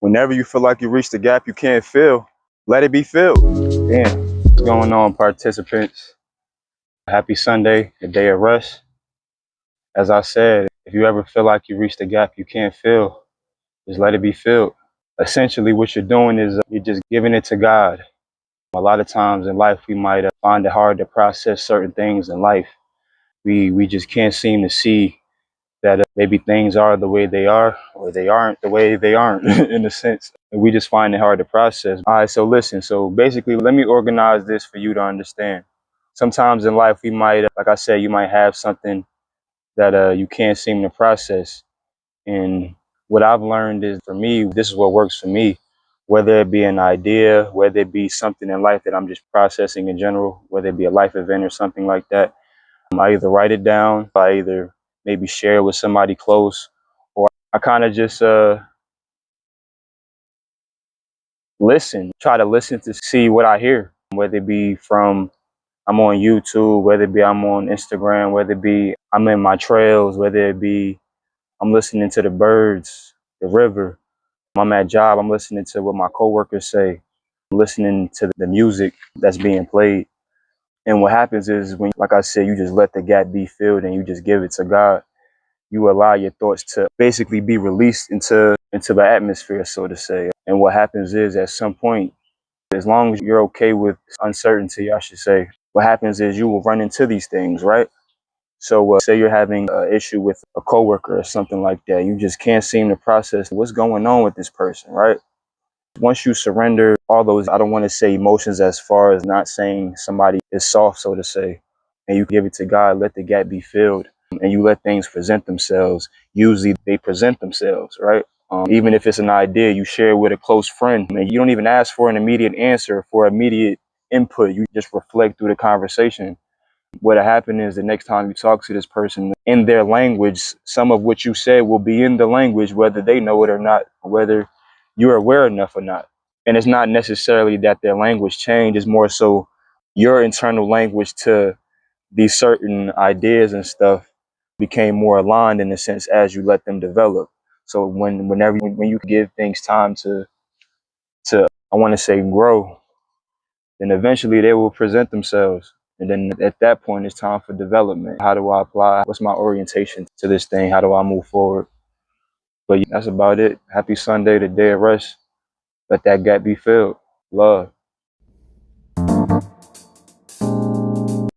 Whenever you feel like you reach the gap you can't fill, let it be filled. Damn. What's going on, participants? Happy Sunday, the day of rest. As I said, if you ever feel like you reached the gap you can't fill, just let it be filled. Essentially, what you're doing is you're just giving it to God. A lot of times in life, we might find it hard to process certain things in life. We just can't seem to see that maybe things are the way they are or they aren't the way they aren't in a sense. And we just find it hard to process. All right, so listen. So basically, let me organize this for you to understand. Sometimes in life, we might, like I said, you might have something that you can't seem to process. And what I've learned is, for me, this is what works for me. Whether it be an idea, whether it be something in life that I'm just processing in general, whether it be a life event or something like that, I either write it down, I either maybe share it with somebody close, or I kind of just listen, try to listen to see what I hear, whether it be from I'm on YouTube, whether it be I'm on Instagram, whether it be I'm in my trails, whether it be I'm listening to the birds, the river. I'm at job, I'm listening to what my coworkers say, I'm listening to the music that's being played. And what happens is when, like I said, you just let the gap be filled and you just give it to God. You allow your thoughts to basically be released into the atmosphere, so to say. And what happens is at some point, as long as you're okay with uncertainty, I should say, what happens is you will run into these things, right? So say you're having an issue with a coworker or something like that. You just can't seem to process what's going on with this person, right? Once you surrender all those, I don't want to say emotions as far as not saying somebody is soft, so to say, and you give it to God, let the gap be filled, and you let things present themselves. Usually they present themselves, right? Even if it's an idea, you share it with a close friend, and you don't even ask for an immediate answer, for immediate input. You just reflect through the conversation. What'll happen is the next time you talk to this person in their language, some of what you said will be in the language, whether they know it or not, whether you're aware enough or not. And it's not necessarily that their language changed, it's more so your internal language to these certain ideas and stuff became more aligned in a sense as you let them develop. So when you give things time to I want to say grow, then eventually they will present themselves. And then at that point, it's time for development. How do I apply? What's my orientation to this thing? How do I move forward? But that's about it. Happy Sunday, the day of rest. Let that gap be filled. Love.